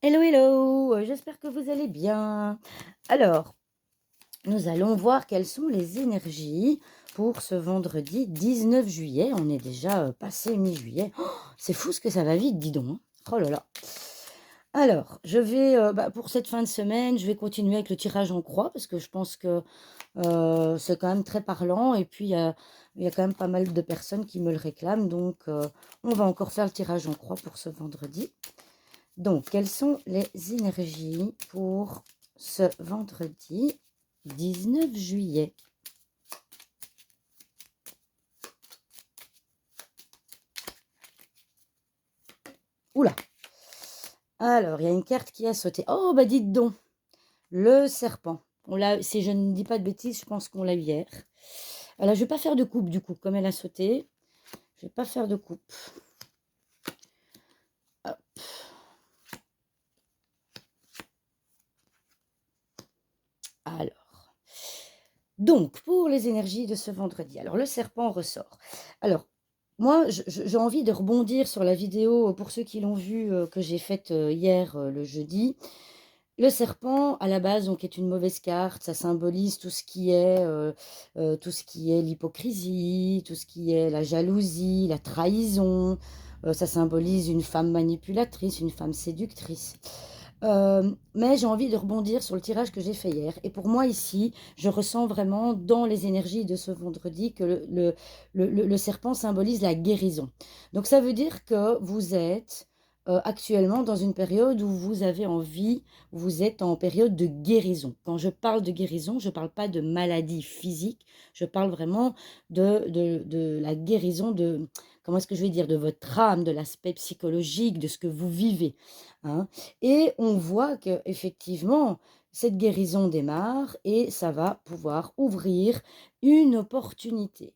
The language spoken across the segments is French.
Hello, hello, j'espère que vous allez bien. Alors, nous allons voir quelles sont les énergies pour ce vendredi 19 juillet. On est déjà passé mi-juillet. Oh, c'est fou ce que ça va vite, dis donc, hein. Oh là là. Alors, je vais, pour cette fin de semaine, je vais continuer avec le tirage en croix parce que je pense que c'est quand même très parlant. Et puis, il y a quand même pas mal de personnes qui me le réclament. Donc, on va encore faire le tirage en croix pour ce vendredi. Donc, quelles sont les énergies pour ce vendredi 19 juillet? Oula! Alors, il y a une carte qui a sauté. Oh, bah dites donc, le serpent. Si je ne dis pas de bêtises, je pense qu'on l'a eu hier. Alors, je ne vais pas faire de coupe du coup, comme elle a sauté. Je ne vais pas faire de coupe. Hop. Alors, donc, pour les énergies de ce vendredi. Alors, le serpent ressort. Alors, moi, j'ai envie de rebondir sur la vidéo, pour ceux qui l'ont vue, que j'ai faite hier, le jeudi. Le serpent, à la base, donc, est une mauvaise carte. Ça symbolise tout ce qui est l'hypocrisie, tout ce qui est la jalousie, la trahison. Ça symbolise une femme manipulatrice, une femme séductrice. Mais j'ai envie de rebondir sur le tirage que j'ai fait hier. Et pour moi, ici, je ressens vraiment dans les énergies de ce vendredi que le serpent symbolise la guérison. Donc ça veut dire que vous êtes actuellement dans une période où vous avez envie, vous êtes en période de guérison. Quand je parle de guérison, je ne parle pas de maladie physique, je parle vraiment de la guérison de, comment est-ce que je vais dire, de votre âme, de l'aspect psychologique, de ce que vous vivez, hein. Et on voit que effectivement cette guérison démarre et ça va pouvoir ouvrir une opportunité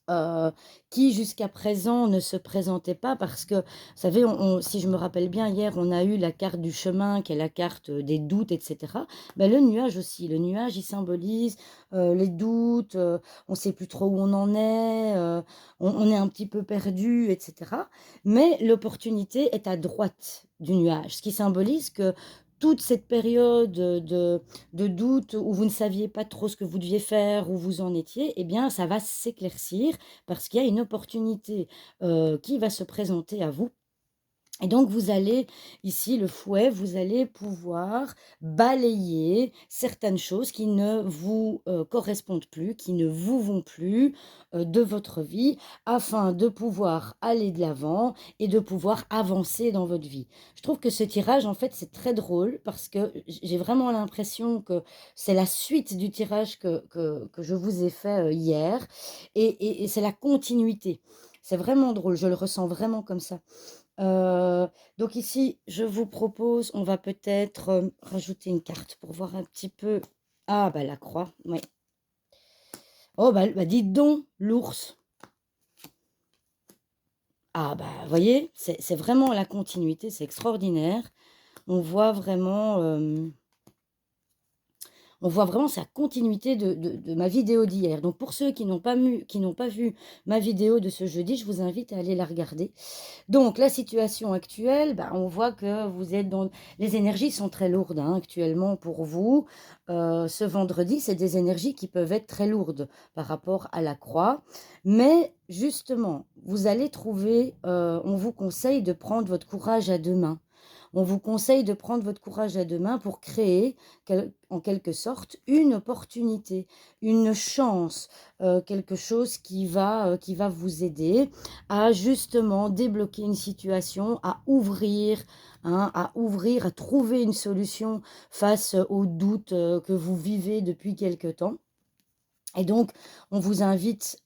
heu, qui jusqu'à présent ne se présentait pas parce que, vous savez, si je me rappelle bien, hier, on a eu la carte du chemin qui est la carte, des doutes et cetera. Bah, le nuage aussi, le nuage, il symbolise, les doutes, on ne sait plus trop où on en est, on est un petit peu perdu et cetera. Mais l'opportunité est à droite du nuage, ce qui symbolise que toute cette période, de doute où vous ne saviez pas trop ce que vous deviez faire, où vous en étiez, eh bien, ça va s'éclaircir parce qu'il y a une opportunité, qui va se présenter à vous et donc vous allez ici, le fouet, vous allez pouvoir balayer certaines choses qui ne vous, correspondent plus, qui ne vous vont plus, de votre vie, afin de pouvoir aller de l'avant et de pouvoir avancer dans votre vie. Je trouve que ce tirage, en fait, c'est très drôle parce que j'ai vraiment l'impression que c'est la suite du tirage que je vous ai fait, hier et c'est la continuité. C'est vraiment drôle, je le ressens vraiment comme ça. Donc ici, je vous propose, on va peut-être, rajouter une carte pour voir un petit peu. Ah bah la croix, oui. Oh bah dites donc, l'ours. Ah bah, voyez, c'est vraiment la continuité, c'est extraordinaire. On voit vraiment, on voit vraiment sa continuité de ma vidéo d'hier. Donc pour ceux qui n'ont pas vu ma vidéo de ce jeudi, je vous invite à aller la regarder. Donc la situation actuelle, bah, on voit que vous êtes dans les énergies sont très lourdes, hein, actuellement pour vous. Ce vendredi, c'est des énergies qui peuvent être très lourdes par rapport à la croix. Mais justement, vous allez trouver, on vous conseille de prendre votre courage à 2 mains. On vous conseille de prendre votre courage à 2 mains pour créer en quelque sorte une opportunité, une chance, quelque chose qui va vous aider à justement débloquer une situation, à ouvrir, hein, à trouver une solution face aux doutes que vous vivez depuis quelque temps. Et donc, on vous invite,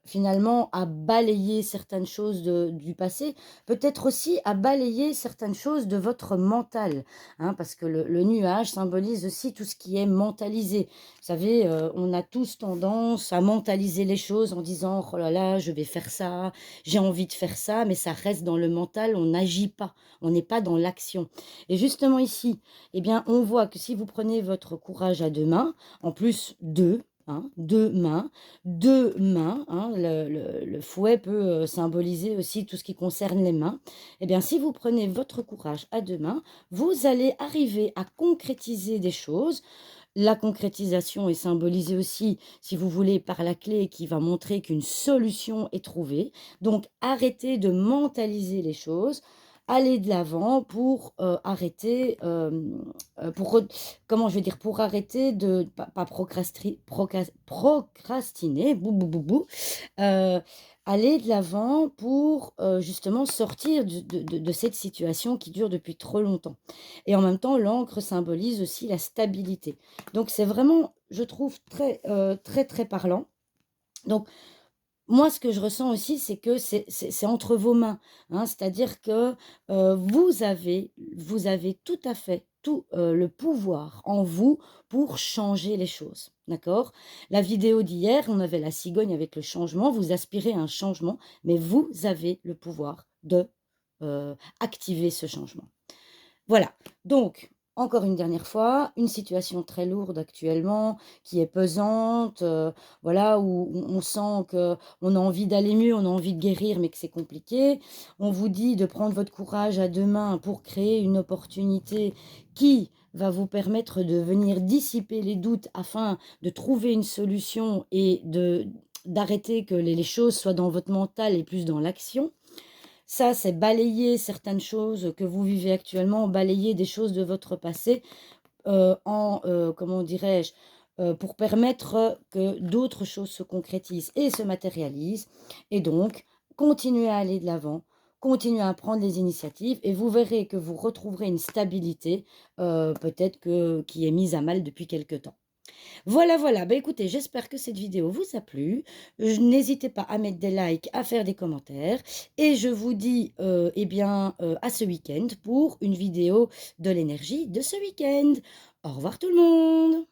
finalement à balayer certaines choses du passé, peut-être aussi à balayer certaines choses de votre mental, hein, parce que le nuage symbolise aussi tout ce qui est mentalisé. Vous savez, on a tous tendance à mentaliser les choses en disant: «Oh là là, je vais faire ça, j'ai envie de faire ça», mais ça reste dans le mental, on n'agit pas, on n'est pas dans l'action. Et justement ici, eh bien, on voit que si vous prenez votre courage à 2 mains, en plus 2. hein, 2 mains, 2 mains, hein, le fouet peut, symboliser aussi tout ce qui concerne les mains. Eh bien, si vous prenez votre courage à 2 mains, vous allez arriver à concrétiser des choses. La concrétisation est symbolisée aussi, si vous voulez, par la clé qui va montrer qu'une solution est trouvée. Donc arrêtez de mentaliser les choses, allez de l'avant pour, arrêter, pour re comment je vais dire? Pour arrêter de pas procrastiner, bou bou bou bou, heu, aller de l'avant pour, justement sortir de cette situation qui dure depuis trop longtemps. Et en même temps, l'encre symbolise aussi la stabilité. Donc c'est vraiment, je trouve, très, très, très parlant. Donc moi, ce que je ressens aussi, c'est que c'est entre vos mains, hein. C'est-à-dire que, vous avez tout à fait tout, le pouvoir en vous pour changer les choses, d'accord? La vidéo d'hier, on avait la cigogne avec le changement, vous aspirez à un changement, mais vous avez le pouvoir de, activer ce changement. Voilà, donc encore une dernière fois, une situation très lourde actuellement, qui est pesante, voilà, où on sent qu'on a envie d'aller mieux, on a envie de guérir, mais que c'est compliqué. On vous dit de prendre votre courage à 2 mains pour créer une opportunité qui va vous permettre de venir dissiper les doutes afin de trouver une solution et d'arrêter que les choses soient dans votre mental et plus dans l'action. Ça, c'est balayer certaines choses que vous vivez actuellement, balayer des choses de votre passé, comment dirais-je? Pour permettre que d'autres choses se concrétisent et se matérialisent et donc continuez à aller de l'avant, continuez à prendre les initiatives et vous verrez que vous retrouverez une stabilité, peut-être que qui est mise à mal depuis quelque temps. Voilà, voilà. Bah, écoutez, j'espère que cette vidéo vous a plu. N'hésitez pas à mettre des likes, à faire des commentaires et je vous dis, eh bien, à ce week-end pour une vidéo de l'énergie de ce week-end. Au revoir tout le monde.